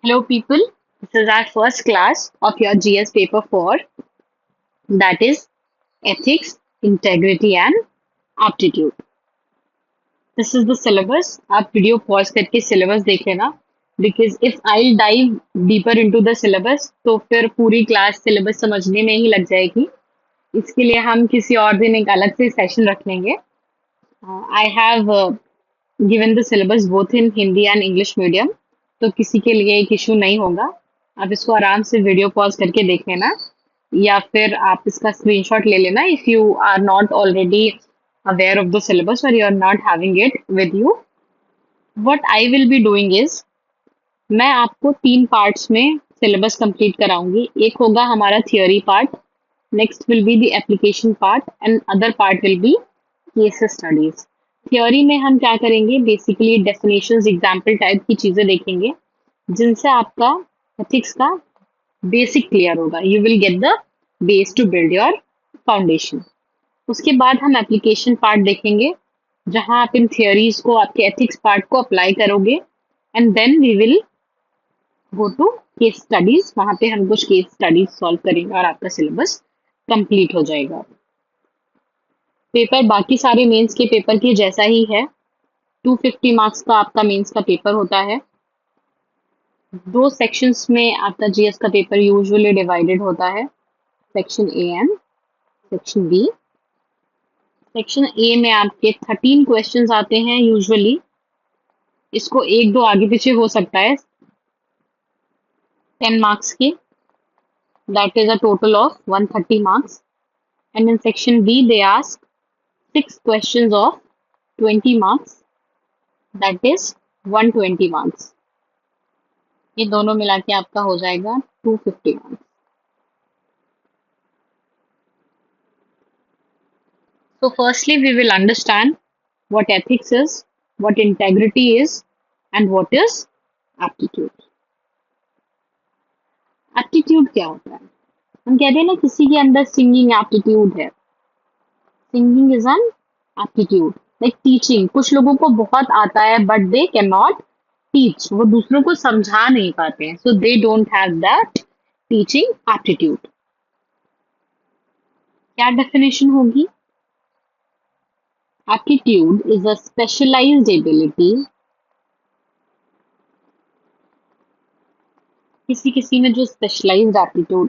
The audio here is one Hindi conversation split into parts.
Hello, people. This is our first class of your GS paper 4, that is Ethics, Integrity, and Aptitude. This is the syllabus. आप वीडियो पॉज करके सिलेबस देख लेना because if I dive deeper into the syllabus तो फिर पूरी क्लास सिलेबस समझने में ही लग जाएगी. इसके लिए हम किसी और दिन एक अलग से सेशन रख लेंगे. I have given the syllabus both in Hindi and English medium, तो किसी के लिए एक इशू नहीं होगा. आप इसको आराम से वीडियो पॉज करके देख लेना या फिर आप इसका स्क्रीनशॉट ले लेना if you are not already aware of the syllabus or you are not having it with you. What I will be doing is मैं आपको 3 पार्ट्स में सिलेबस कंप्लीट कराऊंगी. एक होगा हमारा theory part, next will be the application part and other part will be case studies. Theory में हम क्या करेंगे, बेसिकली डेफिनेशंस, एग्जाम्पल टाइप की चीजें देखेंगे जिनसे आपका एथिक्स का बेसिक क्लियर होगा. You will get the base to build your foundation. उसके बाद हम एप्लीकेशन पार्ट देखेंगे जहां आप इन थियोरीज को, आपके एथिक्स पार्ट को अप्लाई करोगे and then we will go to case studies. वहां पे हम कुछ केस स्टडीज सॉल्व करेंगे और आपका सिलेबस कंप्लीट हो जाएगा. पेपर बाकी सारे मेंस के पेपर के जैसा ही है. 250 मार्क्स का आपका मेंस का पेपर होता है. 2 सेक्शंस में आपका जीएस का पेपर यूजुअली डिवाइडेड होता है, section A and section B. Section A में आपके 13 क्वेश्चंस आते हैं यूजुअली. इसको एक दो आगे पीछे हो सकता है. 10 मार्क्स के, that is a total of 130 marks. And in section B they ask 6 questions of 20 marks, that is 120 marks. ये दोनों मिला के आपका हो जाएगा 250 marks. So firstly, we will understand what ethics is, what integrity is, and what is aptitude. Aptitude क्या होता है? हम कहते हैं ना किसी के अंदर सिंगिंग एप्टीट्यूड है. Singing is an aptitude. Like teaching, कुछ लोगों को बहुत आता है but they can not teach. वो दूसरों को समझा नहीं पाते हैं, so they don't have that teaching aptitude. क्या डेफिनेशन होगी? Aptitude is a specialized ability. किसी किसी में जो स्पेशलाइज्ड एप्टीट्यूड,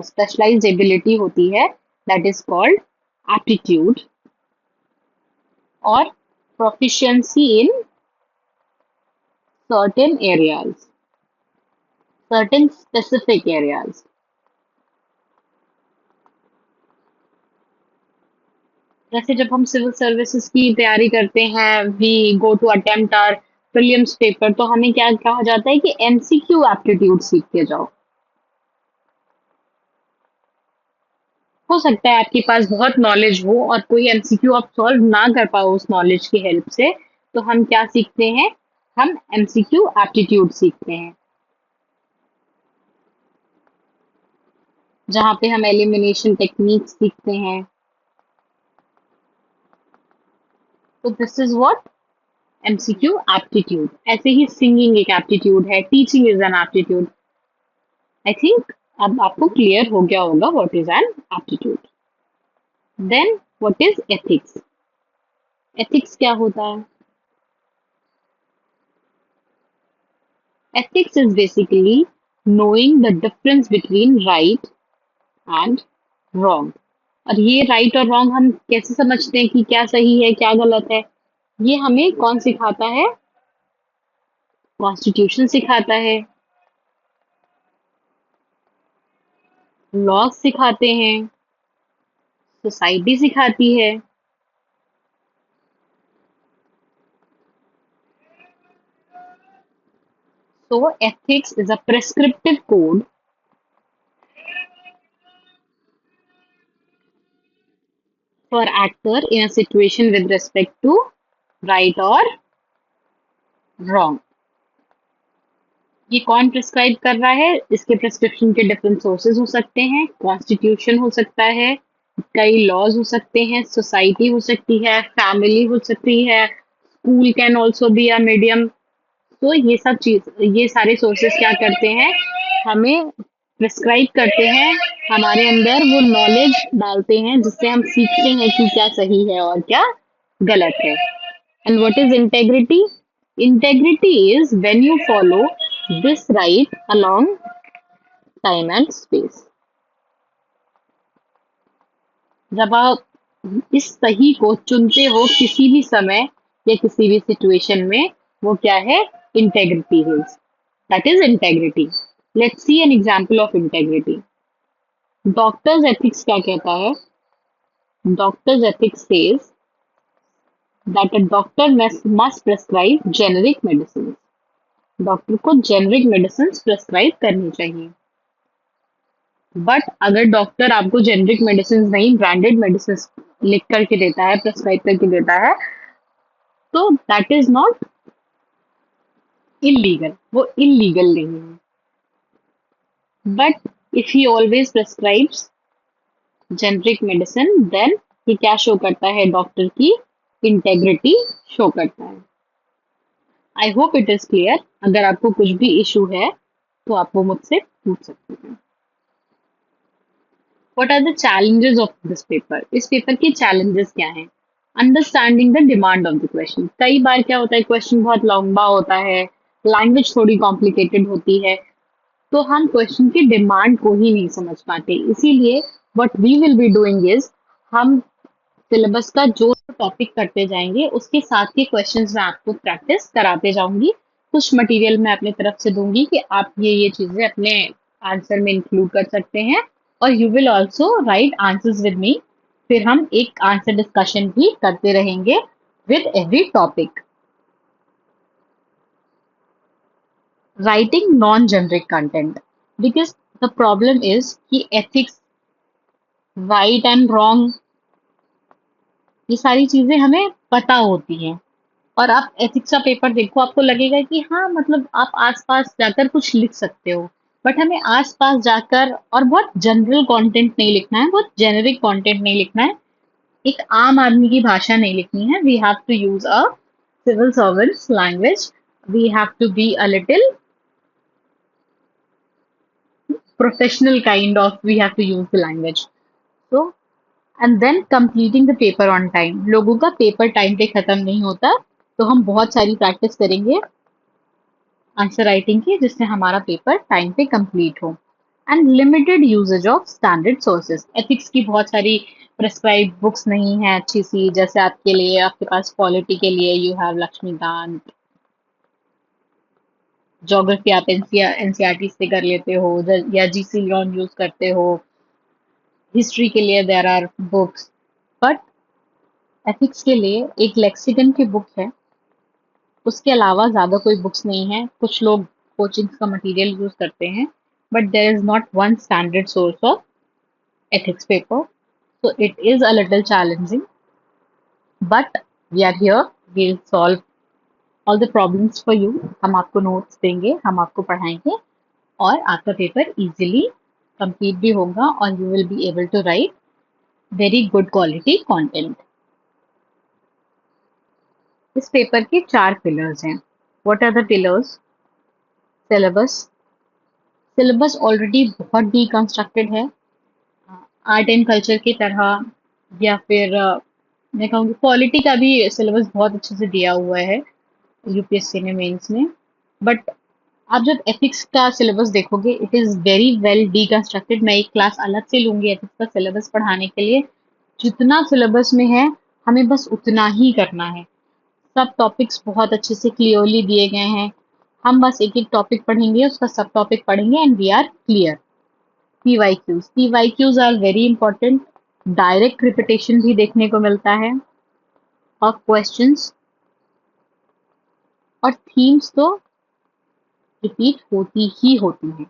स्पेशलाइज्ड एबिलिटी होती है, दैट इज कॉल्ड एप्टीट्यूड. और proficiency in certain areas, certain specific areas. जैसे जब हम सिविल सर्विसेज की तैयारी करते हैं, we go to attempt our prelims paper, तो हमें क्या कहा जाता है कि एमसीक्यू एप्टीट्यूड सीख के जाओ. हो सकता है आपके पास बहुत नॉलेज हो और कोई एमसीक्यू आप सॉल्व ना कर पाओ उस नॉलेज की हेल्प से, तो हम क्या सीखते हैं? हम एमसीक्यू एप्टीट्यूड सीखते हैं, जहां पे हम एलिमिनेशन टेक्निक सीखते हैं. तो this is what MCQ aptitude. ऐसे ही सिंगिंग एक एप्टीट्यूड है, teaching is an aptitude. I think अब आपको क्लियर हो गया होगा what is an aptitude. Then what is ethics? Ethics क्या होता है? Ethics is basically knowing the difference between right and wrong. और ये राइट और रॉन्ग हम कैसे समझते हैं कि क्या सही है क्या गलत है? ये हमें कौन सिखाता है? कॉन्स्टिट्यूशन सिखाता है, लॉज सिखाते हैं, सोसाइटी सिखाती है. So ethics is a prescriptive code for actor in a situation with respect to right or wrong. ये कौन प्रिस्क्राइब कर रहा है? इसके प्रिस्क्रिप्शन के डिफरेंट सोर्सेज हो सकते हैं. कॉन्स्टिट्यूशन हो सकता है, कई लॉज हो सकते हैं, सोसाइटी हो सकती है, फैमिली हो सकती है, school can also be a medium. तो ये सारे सोर्सेस क्या करते हैं, हमें प्रिस्क्राइब करते हैं, हमारे अंदर वो नॉलेज डालते हैं जिससे हम सीखते हैं कि क्या सही है और क्या गलत है। And what is integrity? Integrity is when you follow this right along time and space. जब आप इस सही को चुनते हो किसी भी समय या किसी भी सिचुएशन में, वो क्या है? इंटेग्रिटी है। That is integrity. Let's see an example of integrity. Doctors ethics क्या कहता है? Doctors ethics says that a doctor must prescribe generic medicine. Doctor को जेनेरिक मेडिसिन प्रेस्क्राइब करनी चाहिए। बट अगर डॉक्टर आपको जेनेरिक मेडिसिन नहीं, ब्रांडेड मेडिसिन लिख करके देता है, प्रेस्क्राइब करके देता है, तो दैट इज नॉट इलीगल, वो इलीगल नहीं है। But if he always prescribes generic medicine, then ये क्या शो करता है? डॉक्टर की इंटेग्रिटी शो करता है। आई होप इट इज क्लियर। अगर आपको कुछ भी इशू है तो आप वो मुझसे पूछ सकते हैं। What are the challenges of this paper? इस पेपर के चैलेंजेस क्या हैं? Understanding the demand of the question. कई बार क्या होता है, क्वेश्चन बहुत लंबा होता है, लैंग्वेज थोड़ी कॉम्प्लिकेटेड होती है, तो हम क्वेश्चन की डिमांड को ही नहीं समझ पाते। इसीलिए what we will be doing is, हम सिलेबस का जो टॉपिक करते जाएंगे उसके साथ के क्वेश्चंस मैं आपको प्रैक्टिस कराते जाऊंगी। कुछ मटेरियल मैं अपने तरफ से दूंगी कि आप ये चीजें अपने आंसर में इंक्लूड कर सकते हैं, और you will also right answers with me. फिर हम एक आंसर डिस्कशन भी करते रहेंगे with every topic. Writing non generic content, because the problem is कि एथिक्स, राइट एंड रॉन्ग, ये सारी चीजें हमें पता होती हैं। और आप एथिक्स का पेपर देखो, आपको लगेगा कि हाँ, मतलब आप आसपास जाकर कुछ लिख सकते हो, बट हमें आसपास जाकर और बहुत जनरल कंटेंट नहीं लिखना है, बहुत जेनेरिक कंटेंट नहीं लिखना है, एक आम आदमी की भाषा नहीं लिखनी है। We have to use a civil servants language, we have to be a little professional kind of, we have to use the language. So and then completing the paper on time. लोगों का पेपर टाइम पे खत्म नहीं होता, तो हम बहुत सारी प्रैक्टिस करेंगे आंसर राइटिंग की, जिससे हमारा पेपर टाइम पे कंप्लीट हो। And limited uses of standard sources. Ethics की बहुत सारी प्रेस्क्राइब बुक्स नहीं है अच्छी सी, जैसे आपके लिए, आपके पास पॉलिटी के लिए यू हैव लक्ष्मीकांत, ज्योग्राफी आप एनसीईआरटी से कर लेते हो, या जीसी लियॉन यूज करते हो, हिस्ट्री के लिए there are books, but ethics के लिए एक लेक्सिकन की बुक है, उसके अलावा ज़्यादा कोई बुक्स नहीं है। कुछ लोग कोचिंग्स का मटेरियल यूज़ करते हैं, but there is not one standard source of ethics paper, so it is a little challenging, but we are here, we'll solve all the problems for you। हम आपको नोट्स देंगे, हम आपको पढ़ाएंगे, और आपका पेपर इजीली कंप्लीट भी होगा, और you will be able to write very good quality content. इस पेपर के 4 पिलर्स हैं। What are the pillars? Syllabus. Syllabus already बहुत डिकंस्ट्रक्टेड है, आर्ट एंड कल्चर की तरह, या फिर मैं कहूँगी पॉलिटी का भी सिलेबस बहुत अच्छे से दिया हुआ है यूपीएससी ने मेंस में। बट आप जब एथिक्स का सिलेबस देखोगे, इट इज़ वेरी वेल डिकंस्ट्रक्टेड। मैं एक क्लास अलग से लूंगी एथिक्स का सिलेबस पढ़ाने के लिए। जितना सिलेबस में है, हमें बस उतना ही करना है। सब टॉपिक्स बहुत अच्छे से क्लियरली दिए गए हैं। हम बस एक एक टॉपिक पढ़ेंगे, उसका सब टॉपिक पढ़ेंगे, and we are clear. PYQs, PYQs are very important. Direct repetition भी देखने को मिलता है ऑफ क्वेश्चंस, और थीम्स तो रिपीट होती ही होती हैं।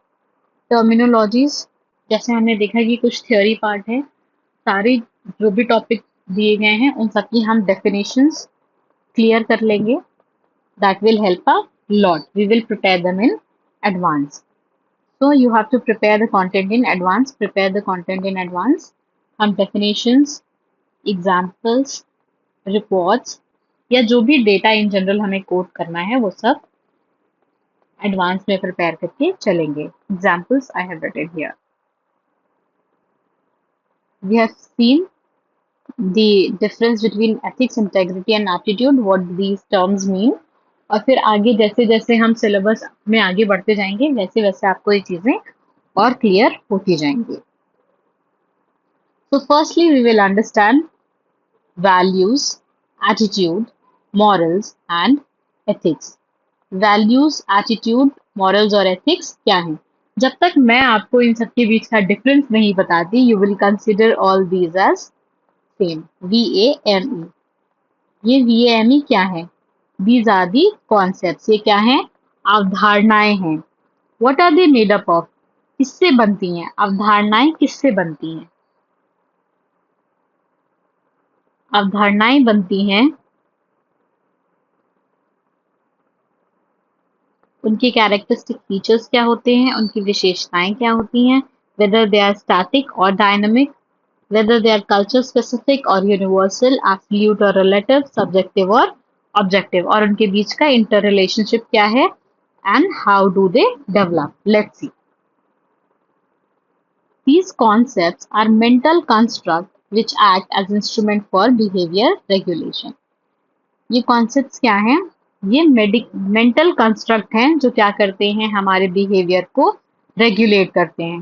टर्मिनोलॉजीज, जैसे हमने देखा कि कुछ थ्योरी पार्ट है, सारे जो भी टॉपिक दिए गए हैं उन सबकी हम डेफिनेशंस क्लियर कर लेंगे। That will help a lot. We will prepare them in advance. So you have to prepare the content in advance, prepare the content in advance। हम definitions, examples, reports, या जो भी डेटा इन जनरल हमें कोट करना है, वो सब एडवांस में प्रिपेयर करके चलेंगे. Examples I have written here. We have seen the difference between ethics, integrity and aptitude, what these terms mean. और फिर आगे जैसे जैसे हम सिलेबस में आगे बढ़ते जाएंगे वैसे वैसे आपको ये चीजें और क्लियर होती जाएंगी. So firstly we will understand values, attitude, morals and ethics. Values, attitude, morals और ethics क्या हैं? जब तक मैं आपको इन सब के बीच का डिफरेंस नहीं बताती, you will consider all these as same. VAME. ये VAME क्या है? These are the concepts. ये क्या है? अवधारणाएं हैं. What are they made up of? किससे बनती हैं? अवधारणाएं किससे बनती हैं? अवधारणाएं बनती हैं उनके कैरेक्टरिस्टिक फीचर्स क्या होते हैं, उनकी विशेषताएं क्या होती हैं, whether they are static or dynamic, whether they are culture specific or universal, absolute or relative, subjective or objective, और उनके बीच का इंटर रिलेशनशिप क्या है, and how do they develop. Let's see. These concepts are mental constructs which act as instrument for behavior regulation. ये कॉन्सेप्ट्स क्या हैं? ये मेंटल कंस्ट्रक्ट हैं जो क्या करते हैं, हमारे बिहेवियर को रेगुलेट करते हैं.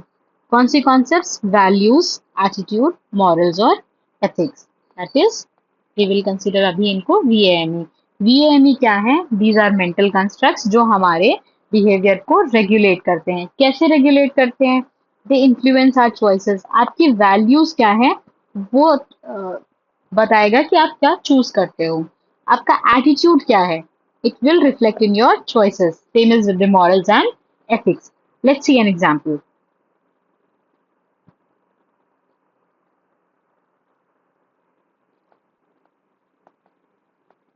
कौन सी कॉन्सेप्ट्स? वैल्यूज, एटीट्यूड, मॉरल्स और ethics. That is we will consider अभी इनको VAME. VAME क्या है? दीज आर मेंटल कंस्ट्रक्ट्स जो हमारे बिहेवियर को रेगुलेट करते हैं. कैसे रेगुलेट करते हैं? They influence our choices. आपकी वैल्यूज क्या है वो बताएगा कि आप क्या चूज करते हो. आपका एटीट्यूड क्या है? It will reflect in your choices. Same is with the morals and ethics. Let's see an example.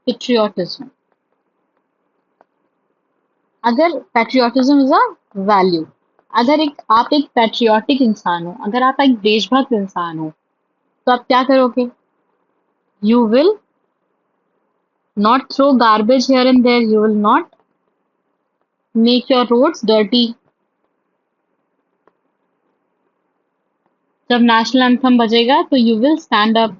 Patriotism. अगर पेट्रियोटिज्म इज अ वैल्यू, अगर आप एक पैट्रियोटिक इंसान हो, अगर आप एक देशभक्त इंसान हो, तो आप क्या करोगे? You will not throw garbage here and there. You will not make your roads dirty. जब नेशनल एंथम बजेगा तो यू विल स्टैंड अप.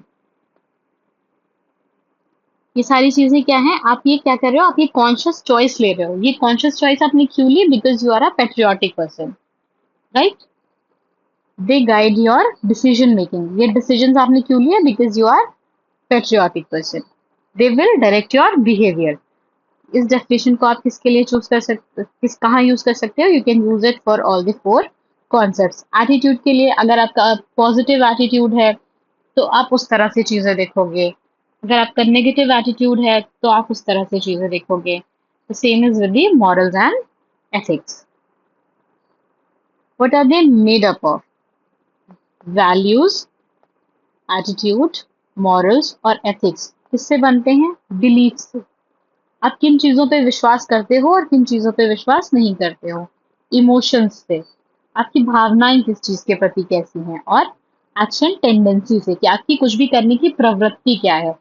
ये सारी चीजें क्या है? आप ये क्या कर रहे हो? आप ये कॉन्शियस चॉइस ले रहे हो. ये कॉन्शियस चॉइस आपने क्यों ली? Because you are a patriotic person, right? They guide your decision making. ये डिसीजन आपने क्यों लिए? Because you are patriotic person. They will direct your behaviour. इस डेफिनेशन को आप किसके लिए चूज कर सकते, कहाँ यूज कर सकते हो? You can use it for all the four concepts. Attitude के लिए, अगर आपका पॉजिटिव एटीट्यूड है तो आप उस तरह से चीजें देखोगे. अगर आपका नेगेटिव एटीट्यूड है तो आप उस तरह से चीजें देखोगे. The same is with the morals and ethics. What are they made up of? Values, attitude, morals और एथिक्स किससे बनते हैं? बिलीफ से. आप किन चीजों पे विश्वास करते हो और किन चीजों पे विश्वास नहीं करते हो. इमोशंस से, आपकी भावनाएं किस चीज के प्रति कैसी हैं. और एक्शन टेंडेंसी से, कि आपकी कुछ भी करने की प्रवृत्ति क्या है.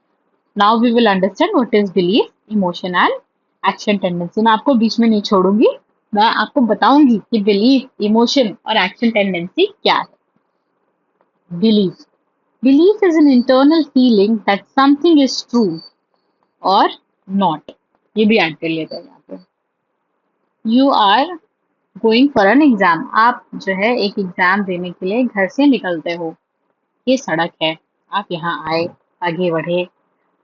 Now we will understand what is belief, emotion and action tendency. मैं आपको बीच में नहीं छोड़ूंगी, मैं आपको बताऊंगी कि बिलीफ, इमोशन और एक्शन टेंडेंसी क्या है. Belief. Belief is an internal feeling that something is true or not. ये भी ऐड कर लेते हैं यहाँ पे. You are going for an exam. आप जो है एक एग्जाम देने के लिए घर से निकलते हो. ये सड़क है, आप यहाँ आए, आगे बढ़े,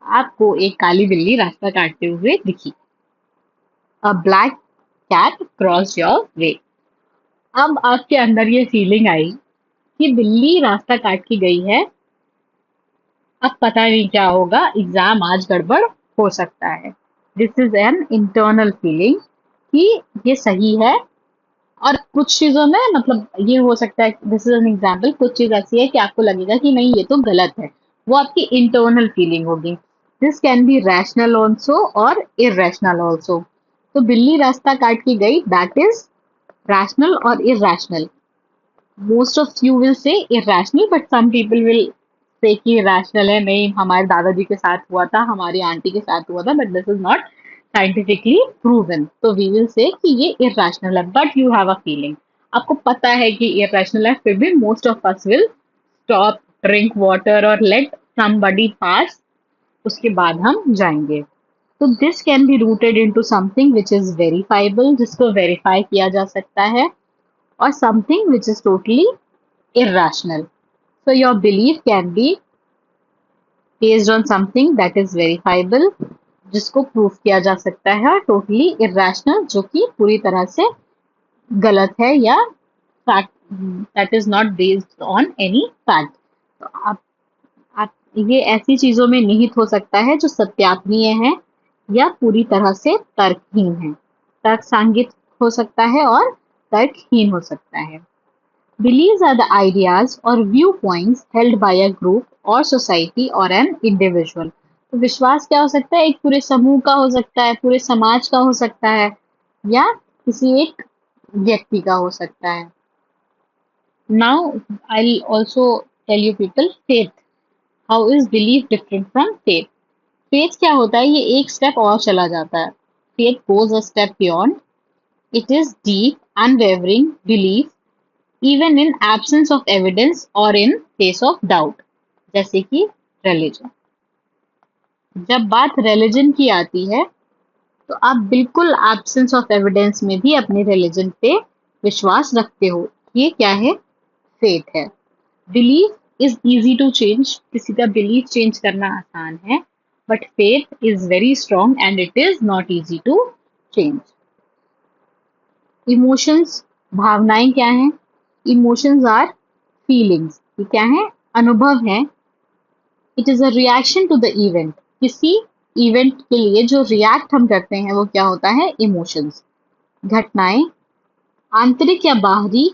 आपको एक काली बिल्ली रास्ता काटते हुए दिखी. A black cat crossed your way. अब आपके अंदर ये फीलिंग आई कि बिल्ली रास्ता काट के गई है, अब पता नहीं क्या होगा, एग्जाम आज गड़बड़ हो सकता है. This is an internal feeling कि ये सही है. और कुछ चीजों में मतलब ये हो सकता है, दिस इज एन एग्जाम्पल, कुछ चीज ऐसी है कि आपको लगेगा कि नहीं ये तो गलत है. वो आपकी इंटरनल फीलिंग होगी. This can be rational also और इरेशनल ऑल्सो. तो बिल्ली रास्ता काट के गई, दैट इज रैशनल और irrational. Most of you will say irrational, but some people will say कि रैशनल है. नहीं, हमारे दादाजी के साथ हुआ था, हमारी आंटी के साथ हुआ था, but this is not scientifically proven, तो वी विल से कि ये इरेशनल है, but you have a feeling, आपको पता है कि इरेशनल है, फिर भी most of us will stop, drink water और लेट समबडी पास, उसके बाद हम जाएंगे। तो this can B rooted into something which is verifiable, जिसको वेरीफाई किया जा सकता है, और something which is totally irrational. So your belief can be based on something that is verifiable, जिसको प्रूफ किया जा सकता है, और टोटली irrational, जो कि पूरी तरह से गलत है, या fact that is not based on any fact. तो आप ये ऐसी चीजों में निहित हो सकता है जो सत्यापनीय है या पूरी तरह से तर्कहीन है। तर्क सांगित हो सकता है और तर्कहीन हो सकता है। Beliefs are the ideas or viewpoints held by a group or society or an individual. तो विश्वास क्या हो सकता है? एक पूरे समूह का हो सकता है, पूरे समाज का हो सकता है, या किसी एक व्यक्ति का हो सकता है। Now, I'll also tell you people faith. How is belief different from faith? Faith क्या होता है? ये एक स्टेप और चला जाता है। Faith goes a step beyond. It is deep, unwavering belief even in absence of evidence or in face of doubt, जैसे कि religion. जब बात religion की आती है तो आप बिल्कुल absence of evidence में भी अपने religion पे विश्वास रखते हो। ये क्या है? faith है। belief is easy to change, किसी का belief change करना आसान है, but faith is very strong and it is not easy to change. Emotions, भावनाएं क्या हैं? Emotions are feelings. ये क्या है? अनुभव है। It is a reaction to the event. किसी इवेंट के लिए जो रिएक्ट हम करते हैं वो क्या होता है? इमोशंस। घटनाएं आंतरिक या बाहरी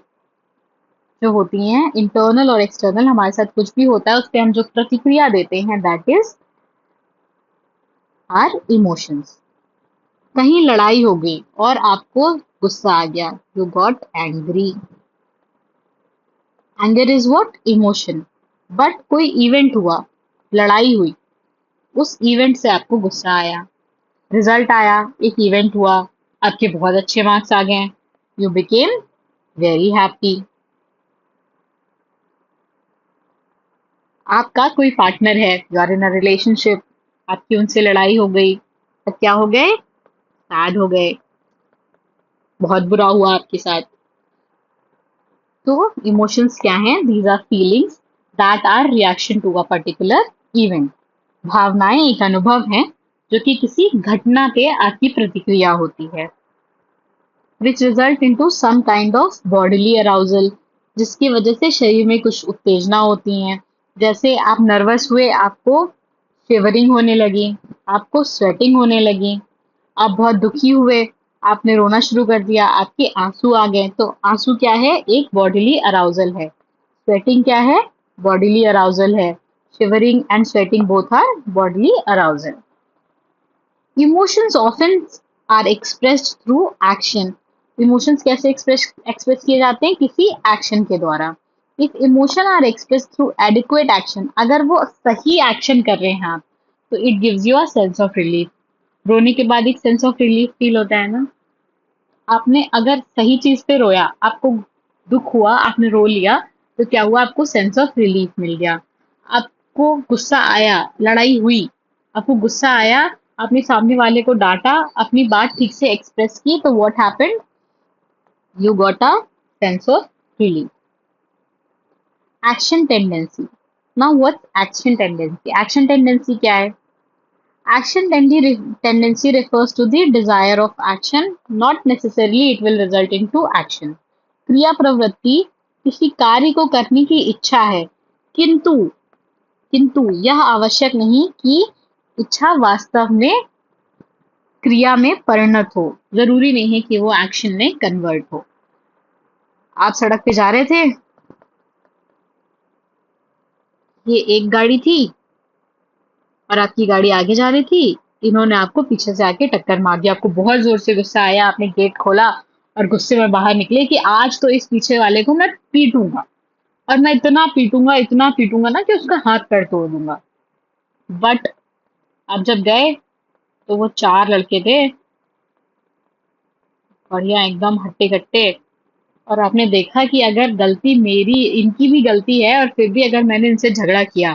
जो होती हैं, इंटरनल और एक्सटर्नल, हमारे साथ कुछ भी होता है उस पर हम जो प्रतिक्रिया देते हैं, दैट इज आर इमोशंस। कहीं लड़ाई हो गई और आपको गुस्सा आ गया, you got angry. Anger is what? Emotion. But कोई इवेंट हुआ, लड़ाई हुई, उस इवेंट से आपको गुस्सा आया, रिजल्ट आया, एक इवेंट हुआ, आपके बहुत अच्छे मार्क्स आ गए, यू बिकेम वेरी हैप्पी। आपका कोई पार्टनर है, you are in a relationship, आपकी उनसे लड़ाई हो गई, तो क्या हो गए? सैड हो गए, बहुत बुरा हुआ आपके साथ। तो इमोशंस क्या हैं? These are feelings that are reaction to a particular event. भावनाएं एक अनुभव है जो कि किसी घटना पे आपकी प्रतिक्रिया होती है, which result into some kind of bodily arousal, जिसकी वजह से शरीर में कुछ उत्तेजना होती हैं। जैसे आप नर्वस हुए, आपको शिवरिंग होने लगी, आपको स्वेटिंग होने लगी। आप बहुत दुखी हुए, आपने रोना शुरू कर दिया, आपके आंसू आ गए। तो आंसू क्या है? एक बॉडीली अराउजल है। स्वेटिंग क्या है? बॉडीली अराउजल है। Shivering and sweating both are bodily arousal. Emotions often are expressed through action. Emotions कैसे एक्सप्रेस किए जाते हैं? किसी एक्शन के द्वारा। If emotion are express through adequate action, अगर वो सही एक्शन कर रहे हैं आप, तो it gives you a sense of relief. रोने के बाद एक सेंस ऑफ रिलीफ फील होता है ना। आपने अगर सही चीज पे रोया, आपको दुख हुआ, आपने रो लिया, तो क्या हुआ? आपको सेंस ऑफ रिलीफ मिल गया। आपको गुस्सा आया, लड़ाई हुई, आपको गुस्सा आया, आपने सामने वाले को डांटा, अपनी बात ठीक से एक्सप्रेस की, तो what happened? You got a sense of relief. Action tendency. Now what's action tendency? Action tendency क्या है? Tendency refers to the desire of action, not necessarily it will result into action. क्रिया प्रवृत्ति किसी कार्य को करने की इच्छा है, किंतु किंतु यह आवश्यक नहीं कि इच्छा वास्तव में क्रिया में परिणत हो। जरूरी नहीं है कि वो एक्शन में कन्वर्ट हो। आप सड़क पे जा रहे थे, ये एक गाड़ी थी और आपकी गाड़ी आगे जा रही थी, इन्होंने आपको पीछे से आके टक्कर मार दी, आपको बहुत जोर से गुस्सा आया, आपने गेट खोला और गुस्से में बाहर निकले कि आज तो इस पीछे वाले को मैं पीटूंगा, और मैं इतना पीटूंगा ना कि उसका हाथ पैर तोड़ दूंगा। बट आप जब गए, तो वो 4 लड़के थे, बढ़िया एकदम हट्टे कट्टे। और आपने देखा कि अगर गलती मेरी, इनकी भी गलती है और फिर भी अगर मैंने इनसे झगड़ा किया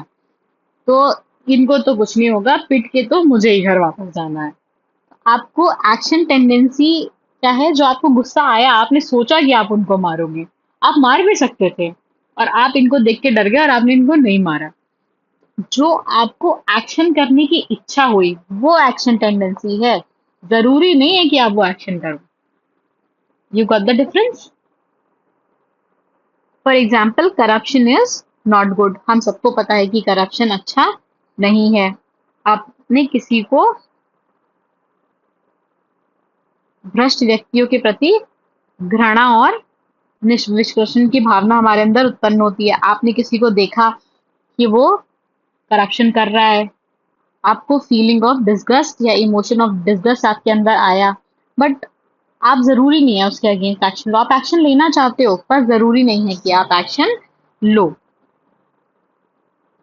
तो इनको तो कुछ नहीं होगा, पिट के तो मुझे ही घर वापस जाना है। आपको एक्शन टेंडेंसी क्या है, जो आपको गुस्सा आया, आपने सोचा कि आप उनको मारोगे, आप मार भी सकते थे और आप इनको देख के डर गए और आपने इनको नहीं मारा। जो आपको एक्शन करने की इच्छा हुई वो एक्शन टेंडेंसी है, जरूरी नहीं है कि आप वो एक्शन करो। You got the difference? For example, corruption is not good. हम सबको पता है कि करप्शन अच्छा नहीं है। आपने किसी को, भ्रष्ट व्यक्तियों के प्रति घृणा और निष्विश्वासन की भावना हमारे अंदर उत्पन्न होती है। आपने किसी को देखा कि वो करप्शन कर रहा है, आपको फीलिंग ऑफ डिसगस्ट या इमोशन ऑफ डिसगस्ट आपके अंदर आया, बट आप जरूरी नहीं है उसके अगेंस्ट एक्शन लो। आप एक्शन लेना चाहते हो पर जरूरी नहीं है कि आप एक्शन लो।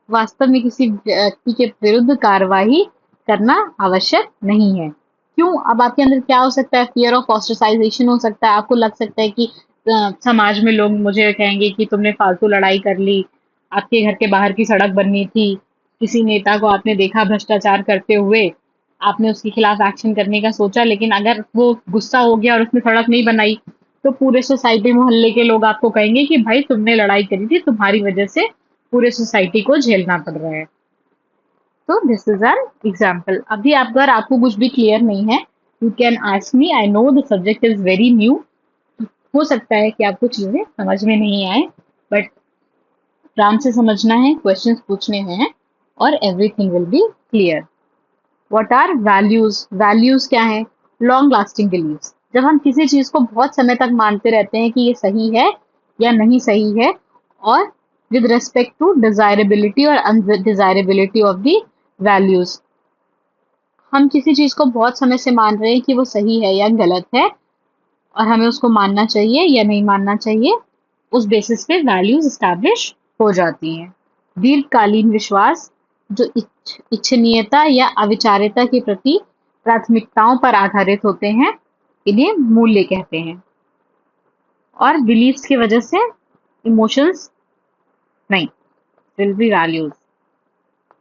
वास्तव में किसी व्यक्ति के विरुद्ध कार्रवाई करना आवश्यक नहीं है। क्यों? अब आपके अंदर क्या हो सकता है? फियर ऑफ ऑस्ट्रेसाइजेशन हो सकता है। आपको लग सकता है कि समाज में लोग मुझे कहेंगे कि तुमने फालतू लड़ाई कर ली, आपके घर के बाहर की सड़क बननी थी, किसी नेता को आपने देखा भ्रष्टाचार करते हुए, आपने उसके खिलाफ एक्शन करने का सोचा, लेकिन अगर वो गुस्सा हो गया और उसने सड़क नहीं बनाई तो पूरे सोसाइटी मोहल्ले के लोग आपको कहेंगे कि भाई तुमने लड़ाई करी थी, तुम्हारी वजह से पूरे सोसाइटी को झेलना पड़ रहा है। तो दिस इज एन एग्जाम्पल। अभी अगर आपको कुछ भी क्लियर नहीं है, you can ask me. I know the subject is very new. हो सकता है कि आपको चीजें समझ में नहीं आए, बट आराम से समझना है, क्वेश्चंस पूछने हैं और everything will be clear. What are values? Values क्या है? Long lasting beliefs. जब हम किसी चीज को बहुत समय तक मानते रहते हैं कि ये सही है या नहीं सही है, और with respect to desirability और undesirability of the values, हम किसी चीज को बहुत समय से मान रहे हैं कि वो सही है या गलत है और हमें उसको मानना चाहिए या नहीं मानना चाहिए, उस बेसिस पे वैल्यूज एस्टैब्लिश हो जाती हैं। दीर्घकालीन विश्वास, जो इच्छनीयता या अविचारिता के प्रति प्राथमिकताओं पर आधारित होते हैं, इन्हें मूल्य कहते हैं। और बिलीफ्स की वजह से इमोशंस नहीं, विल बी वैल्यूज।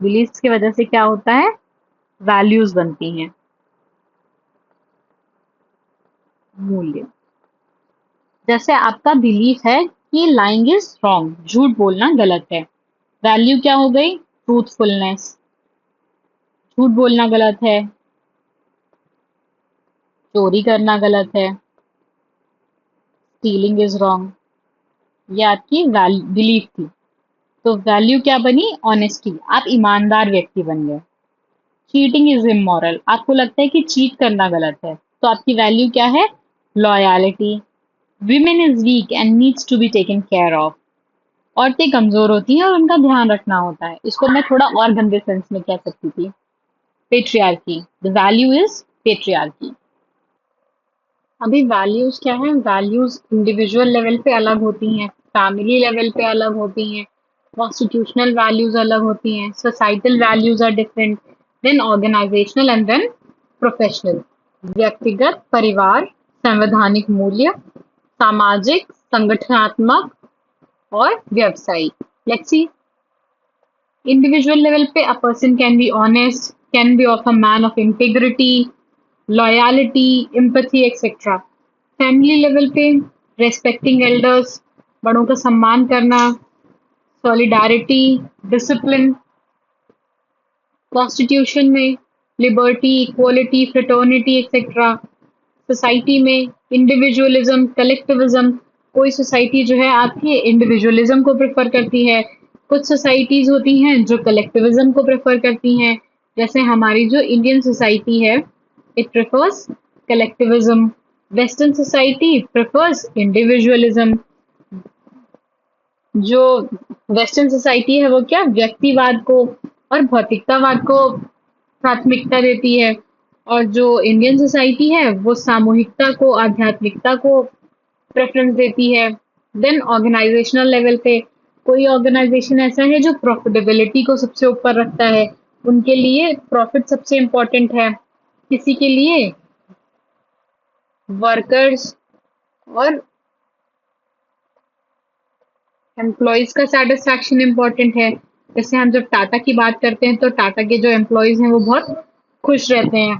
बिलीफ्स की वजह से क्या होता है? वैल्यूज बनती हैं, मूल्य। जैसे आपका बिलीफ है कि लाइंग इज रॉन्ग, झूठ बोलना गलत है। वैल्यू क्या हो गई? ट्रूथफुलनेस। झूठ बोलना गलत है, चोरी करना गलत है, स्टीलिंग इज रॉन्ग। ये आपकी बिलीफ थी। तो वैल्यू क्या बनी? ऑनेस्टी। आप ईमानदार व्यक्ति बन गए। Cheating is immoral. आपको लगता है कि चीट करना गलत है, तो आपकी वैल्यू क्या है? Loyalty. Women is weak and needs to be taken care of. औरतें कमजोर होती हैं और उनका ध्यान रखना होता है। इसको मैं थोड़ा और गंदे सेंस में कह सकती थी, patriarchy. The value is patriarchy. अभी वैल्यूज क्या है? वैल्यूज इंडिविजुअल लेवल पे अलग होती हैं, फैमिली लेवल पे अलग होती हैं, कॉन्स्टिट्यूशनल वैल्यूज अलग होती हैं, societal values are different, then organisational and then professional. व्यक्तिगत, परिवार, संवैधानिक मूल्य, सामाजिक, संगठनात्मक और व्यावसायिक। Let's see. इंडिविजुअल लेवल पे a person can be honest, can be of a man of integrity, loyalty, empathy, etc. Family level पे respecting elders, बड़ों का सम्मान करना, solidarity, discipline। कॉन्स्टिट्यूशन में liberty, equality, fraternity, etcetera. Society में इंडिविजुअलिज्म, कलेक्टिविज्म। कोई सोसाइटी जो है आपकी इंडिविजुअलिज्म को प्रेफर करती है, कुछ सोसाइटीज होती हैं जो कलेक्टिविज्म को प्रेफर करती हैं। जैसे हमारी जो इंडियन सोसाइटी है, it prefers collectivism. Western society prefers individualism. जो वेस्टर्न सोसाइटी है वो क्या, व्यक्तिवाद को और भौतिकतावाद को प्राथमिकता देती है, और जो इंडियन सोसाइटी है वो सामूहिकता को, आध्यात्मिकता को प्रेफरेंस देती है। देन ऑर्गेनाइजेशनल लेवल पे कोई ऑर्गेनाइजेशन ऐसा है जो प्रॉफिटेबिलिटी को सबसे ऊपर रखता है, उनके लिए प्रॉफिट सबसे इम्पोर्टेंट है। किसी के लिए वर्कर्स और एम्प्लॉयज का सेटिस्फैक्शन इम्पोर्टेंट है। जैसे हम जब टाटा की बात करते हैं तो टाटा के जो एम्प्लॉयज हैं वो बहुत खुश रहते हैं।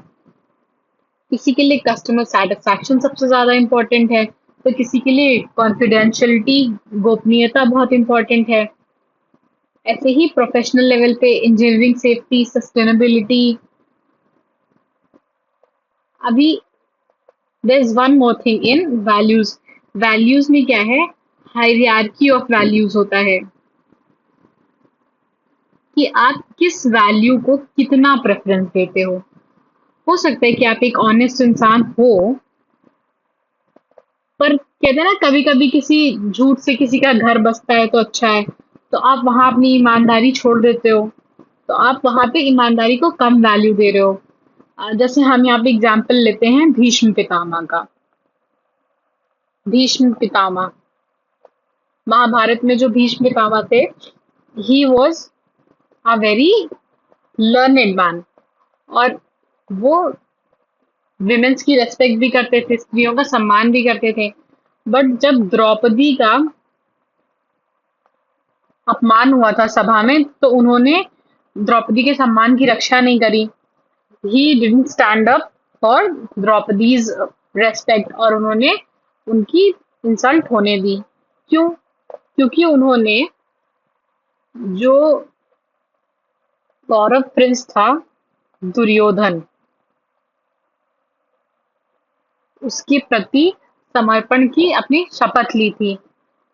किसी के लिए कस्टमर सेटिस्फैक्शन सबसे ज्यादा इम्पोर्टेंट है, तो किसी के लिए कॉन्फिडेंशियलिटी, गोपनीयता बहुत इम्पोर्टेंट है। ऐसे ही प्रोफेशनल लेवल पे इंजीनियरिंग, सेफ्टी, सस्टेनेबिलिटी। अभी there is one more thing in values. Values में क्या है, हायरार्की ऑफ वैल्यूज होता है कि आप किस वैल्यू को कितना प्रेफरेंस देते हो सकता है कि आप एक ऑनेस्ट इंसान हो, पर कहते हैं ना कभी कभी किसी झूठ से किसी का घर बसता है तो अच्छा है, तो आप वहां अपनी ईमानदारी छोड़ देते हो, तो आप वहां पे ईमानदारी को कम वैल्यू दे रहे हो। जैसे हम यहाँ पे एग्जाम्पल लेते हैं भीष्म पितामह का। भीष्म पितामह, महाभारत में जो भीष्म पितामह थे, he was a very learned man, और वो विमेन्स की रेस्पेक्ट भी करते थे, स्त्रियों का सम्मान भी करते थे। बट जब द्रौपदी का अपमान हुआ था सभा में, तो उन्होंने द्रौपदी के सम्मान की रक्षा नहीं करी। He didn't stand up for Draupadi's respect, और उन्होंने उनकी इंसल्ट होने दी। क्यों? क्योंकि उन्होंने जो कौरव प्रिंस था दुर्योधन, उसके प्रति समर्पण की अपनी शपथ ली थी।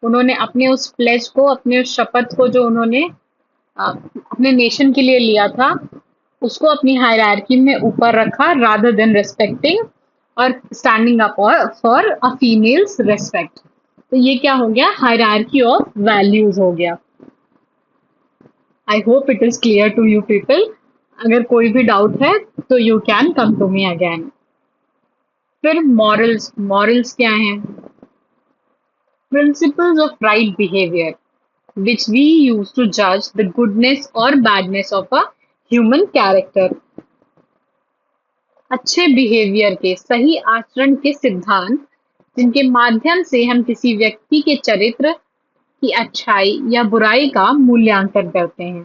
उन्होंने अपने उस प्लेज को, अपने उस शपथ को जो उन्होंने अपने नेशन के लिए लिया था, उसको अपनी हायरार्की में ऊपर रखा, रादर देन रेस्पेक्टिंग और standing up for a females respect. तो ये क्या हो गया, हायरार्की ऑफ वैल्यूज हो गया। I hope it is clear to you people. अगर कोई भी डाउट है तो you can come to me again. फिर मॉरल्स। मॉरल्स क्या हैं? Principles of right behaviour which we use to judge the goodness or badness of a human character। अच्छे बिहेवियर के, सही आचरण के सिद्धांत जिनके माध्यम से हम किसी व्यक्ति के चरित्र की अच्छाई या बुराई का मूल्यांकन करते हैं।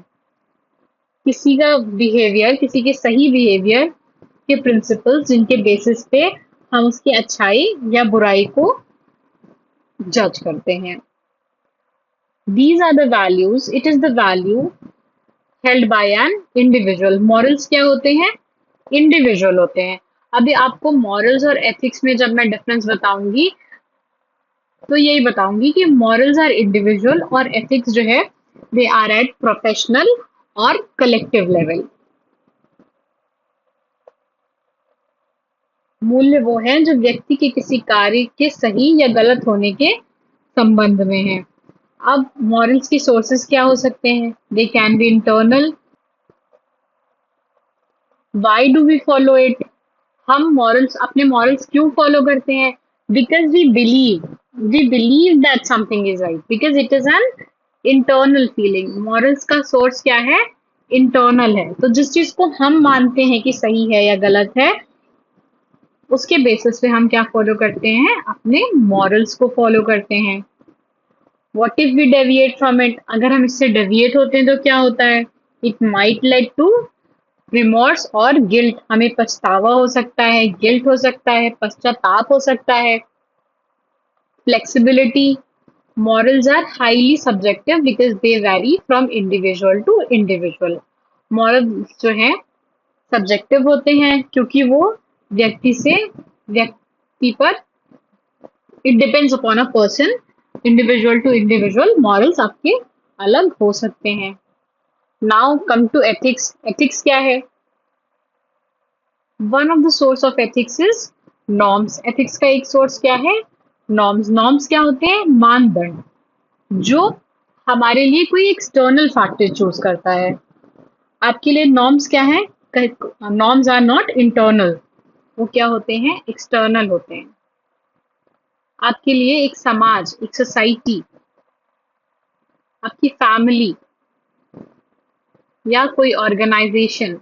किसी का बिहेवियर, किसी के सही बिहेवियर के प्रिंसिपल्स जिनके बेसिस पे हम उसकी अच्छाई या बुराई को जज करते हैं। These are the values, it is the value held by an individual। Morals क्या होते हैं? इंडिविजुअल होते हैं। अभी आपको मॉरल्स और एथिक्स में जब मैं डिफरेंस बताऊंगी तो यही बताऊंगी कि मॉरल्स आर इंडिविजुअल और एथिक्स जो है दे आर एट प्रोफेशनल और कलेक्टिव लेवल। मूल्य वो है जो व्यक्ति के किसी कार्य के सही या गलत होने के संबंध में है। अब मॉरल्स की सोर्सेस क्या हो सकते हैं? They can be internal. Why do we follow it? हम मॉरल्स, अपने मॉरल्स क्यों फॉलो करते हैं? Because we believe that something is right, because it is an internal feeling. Morals का सोर्स क्या है? इंटरनल है। तो जिस चीज को हम मानते हैं कि सही है या गलत है, उसके बेसिस पे हम क्या फॉलो करते हैं? अपने मॉरल्स को फॉलो करते हैं। What if we deviate from it? अगर हम इससे डेविएट होते हैं तो क्या होता है? It might lead to remorse और गिल्ट। हमें पछतावा हो सकता है, गिल्ट हो सकता है, पश्चाताप हो सकता है। Flexibility. Morals are highly subjective because they vary from individual to individual. Morals जो है सब्जेक्टिव होते हैं क्योंकि वो व्यक्ति से व्यक्ति पर, it depends upon a person. Individual to individual morals आपके अलग हो सकते हैं। Now come to ethics. Ethics क्या है? One of the source of ethics is norms. Ethics का एक सोर्स क्या है? नॉर्म्स। नॉर्म्स क्या होते हैं? मानदंड, जो हमारे लिए कोई एक्सटर्नल फैक्टर चूज करता है। आपके लिए नॉर्म्स क्या है? नॉर्म्स आर नॉट इंटरनल, वो क्या होते हैं? एक्सटर्नल होते हैं। आपके लिए एक समाज, एक सोसाइटी, आपकी फैमिली या कोई ऑर्गेनाइजेशन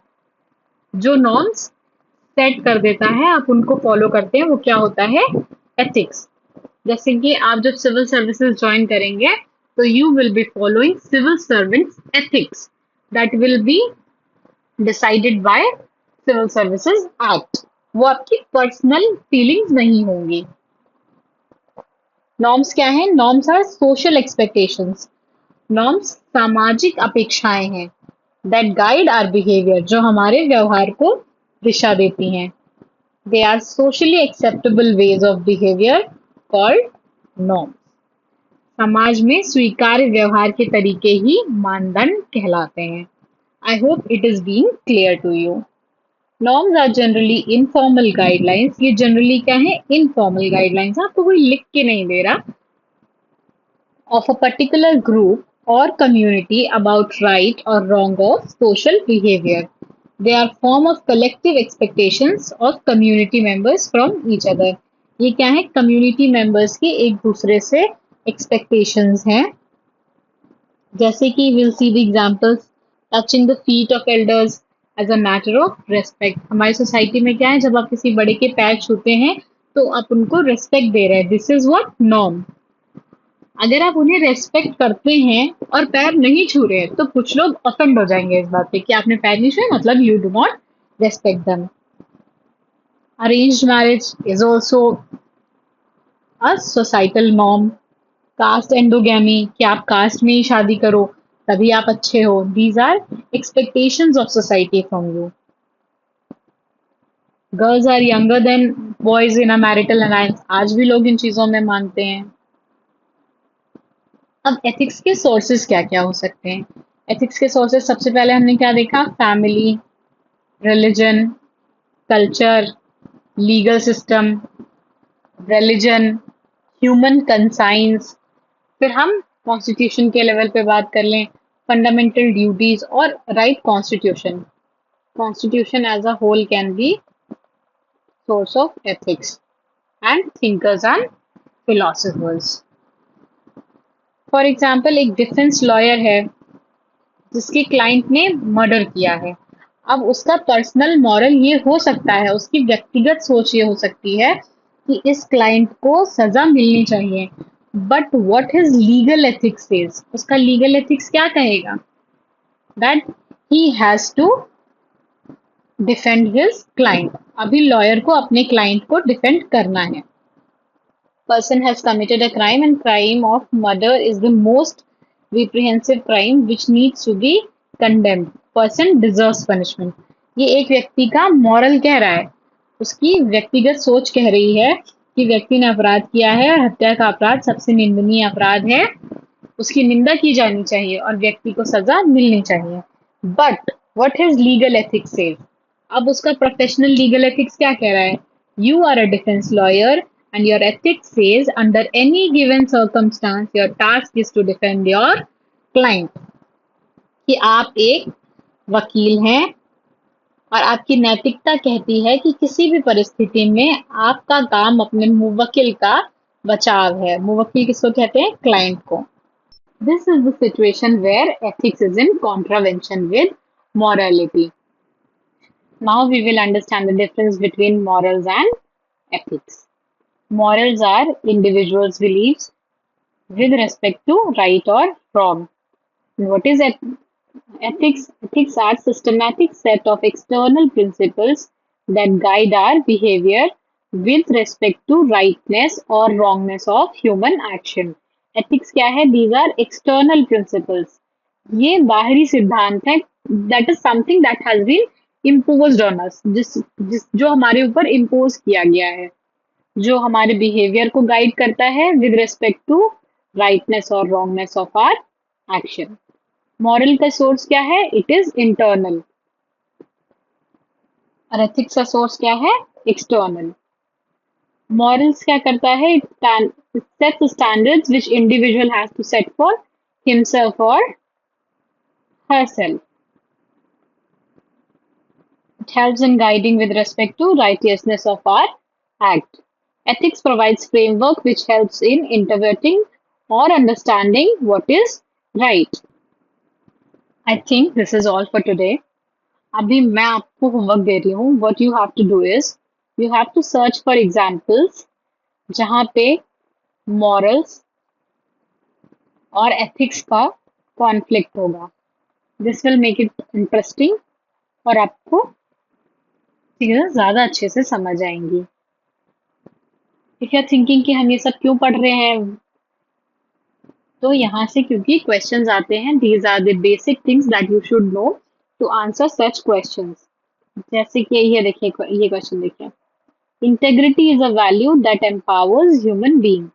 जो नॉर्म्स सेट कर देता है, आप उनको फॉलो करते हैं, वो क्या होता है? एथिक्स। जैसे कि आप जब सिविल सर्विसेज ज्वाइन करेंगे तो you will be following civil servants ethics that will be decided by civil services act. वो आपकी पर्सनल फीलिंग्स नहीं होंगी। नॉर्म्स क्या है? Norms are social expectations. Norms सामाजिक अपेक्षाएं हैं दैट गाइड आवर बिहेवियर, जो हमारे व्यवहार को दिशा देती हैं। They are socially acceptable ways of behaviour called norms. समाज में स्वीकार्य व्यवहार के तरीके ही मानदंड कहलाते हैं। I hope it is being clear to you. Norms are generally informal guidelines. ये जनरली क्या है? Informal guidelines. आपको कोई लिख के नहीं दे रहा। Of a particular group or community about right or wrong of social behavior. They are form of collective expectations of community members from each other. ये क्या है? community members की एक दूसरे से expectations हैं। जैसे कि we'll see the examples touching the feet of elders as a matter of respect. हमारी सोसाइटी में क्या है? जब आप किसी बड़े के पैर छूते हैं तो आप उनको रेस्पेक्ट दे रहे हैं। This is what? नॉर्म। अगर आप उन्हें रेस्पेक्ट करते हैं और पैर नहीं छू रहे हैं तो कुछ लोग ऑफेंड हो जाएंगे इस बात पे कि आपने पैर नहीं छुए, मतलब you do not respect them. Arranged marriage is also a societal norm. Caste endogamy, कि आप कास्ट में ही शादी करो तभी आप अच्छे हो। These are expectations of society from you. Girls are younger than boys in a marital alliance. आज भी लोग इन चीजों में मानते हैं। अब एथिक्स के सोर्सेज क्या क्या हो सकते हैं? एथिक्स के सोर्सेज सबसे पहले हमने क्या देखा? Family, religion, culture, legal system, religion, human conscience. फिर हम कॉन्स्टिट्यूशन के लेवल पे बात कर लें, फंडामेंटल ड्यूटीज और right constitution. Constitution as a whole can be source of ethics and thinkers and philosophers. For example, एक डिफेंस लॉयर है जिसके क्लाइंट ने मर्डर किया है। अब उसका पर्सनल मॉरल ये हो सकता है, उसकी व्यक्तिगत सोच ये हो सकती है कि इस क्लाइंट को सजा मिलनी चाहिए। But what his legal ethics says, उसका लीगल एथिक्स क्या कहेगा? That he has to defend his client. अभी लॉयर को अपने क्लाइंट को डिफेंड करना है। Person has committed a crime and crime of murder is the most reprehensive crime which needs to be condemned. Person deserves punishment. ये एक व्यक्ति का मॉरल कह रहा है, उसकी व्यक्तिगत सोच कह रही है कि व्यक्ति ने अपराध किया है और हत्या का अपराध सबसे निंदनीय अपराध है, उसकी निंदा की जानी चाहिए और व्यक्ति को सजा मिलनी चाहिए। But what his legal ethics says, अब उसका प्रोफेशनल लीगल एथिक्स क्या कह रहा है? You are a defence lawyer and your ethics says under any given circumstance your task is to defend your client। कि आप एक वकील हैं और आपकी नैतिकता कहती है कि किसी भी परिस्थिति में आपका काम अपने मुवक्किल का बचाव है। मुवक्किल किसको कहते हैं? क्लाइंट को। This is the situation where ethics is in contravention with morality. Now we will understand the difference between morals and ethics. Morals are individuals' beliefs with respect to right or wrong. What is ethics? Ethics are systematic set of external principles that guide our behavior with respect to rightness or wrongness of human action. Ethics क्या है? These are external principles. ये बाहरी सिद्धांत है। That is something that has been imposed on us. जो हमारे ऊपर impose किया गया है, जो हमारे बिहेवियर को गाइड करता है विद रिस्पेक्ट टू राइटनेस और wrongness of our action. Moral का सोर्स क्या है? It is internal. और एथिक्स का सोर्स क्या है? एक्सटर्नल। मॉरल्स क्या करता है? It sets standards which individual has to set for himself और herself. It helps in guiding with respect to righteousness of our act. Ethics provides framework which helps in interpreting or understanding what is right. I think this is all for today. अभी मैं आपको होमवर्क दे रही हूँ. What you have to do is you have to search for examples जहाँ पे मॉरल्स और एथिक्स का कॉन्फ्लिक्ट होगा. This will make it interesting और आपको चीजें ज्यादा अच्छे से समझ आएंगी. इफ यू आर थिंकिंग कि हम ये सब क्यों पढ़ रहे हैं, तो यहाँ से क्योंकि क्वेश्चंस आते हैं. These are the basic things that you should know to answer such questions. जैसे कि ये देखिए, ये क्वेश्चन देखिए. Integrity is a value that empowers human being.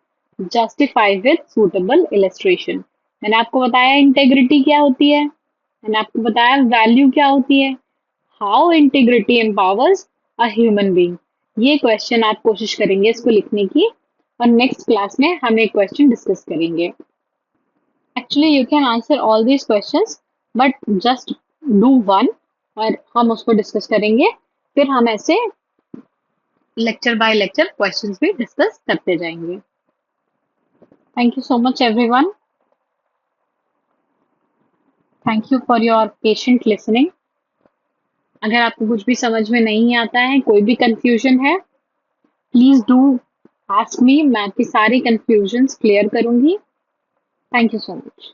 Justify with suitable illustration. मैंने आपको बताया इंटेग्रिटी क्या होती है. मैंने आपको बताया वैल्यू क्या होती है. How integrity empowers a human being. ये क्वेश्चन आप कोशिश करेंगे इसको लिखने की, और नेक्स्ट क्लास में हम एक क्वेश्चन डिस्कस करेंगे. Actually you can answer all these questions, but just do one, और हम उसको डिस्कस करेंगे. फिर हम ऐसे लेक्चर बाय लेक्चर क्वेश्चंस भी डिस्कस करते जाएंगे. Thank you so much everyone. Thank you for your patient listening. अगर आपको कुछ भी समझ में नहीं आता है, कोई भी कंफ्यूजन है, प्लीज डू आस्क मी. मैं आपकी सारी कंफ्यूजन्स क्लियर करूंगी. Thank you so much.